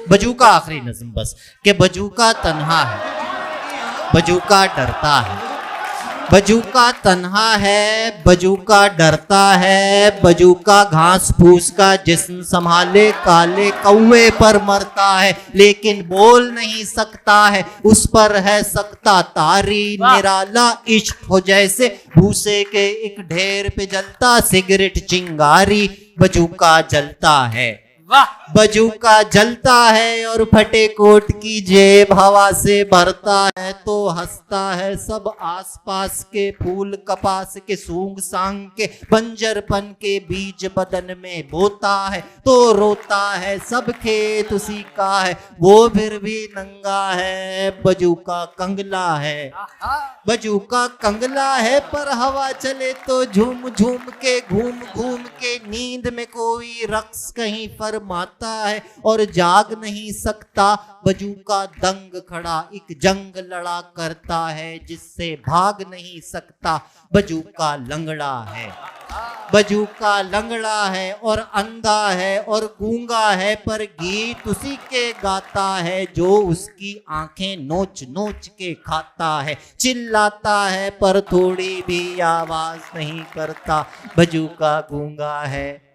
बजूका आखिरी नज्म बस कि बजूका तन्हा है, बजूका डरता है, बजूका तन्हा है, बजूका डरता है, बजूका घास फूस का जिस्म संभाले काले कौवे पर मरता है, लेकिन बोल नहीं सकता है, उस पर है सकता तारी, निराला इश्क हो जैसे भूसे के एक ढेर पे जलता सिगरेट चिंगारी, बजूका जलता है, बजूका जलता है और फटे कोट की जेब हवा से भरता है, तो हंसता है सब आसपास के फूल कपास के सूंग सांग के बंजरपन के बीज बदन में बोता है, तो रोता है सब खेत उसी का है, वो फिर भी नंगा है, बजूका कंगला है, बजूका कंगला है, पर हवा चले तो झूम झूम के घूम घूम के नींद में कोई रक्स कहीं फरमाता है और जाग नहीं सकता, बजूका दंग खड़ा एक जंग लड़ा करता है जिससे भाग नहीं सकता, बजूका लंगड़ा है, बजूका लंगड़ा है और अंधा है और गूंगा है, पर गीत उसी के गाता है जो उसकी आंखें नोच नोच के खाता है, चिल्लाता है पर थोड़ी भी आवाज नहीं करता, बजूका गूंगा है,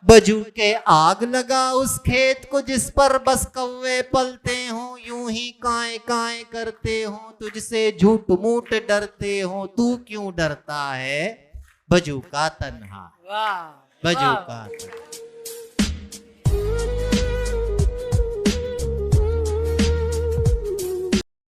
बजूके आग लगा उस खेत को जिस पर बस कौवे पलते हो, यूं ही काए काए करते हो, तुझसे झूठ मूठ डरते हो, तू क्यों डरता है, बजूका तन्हा, बजूका।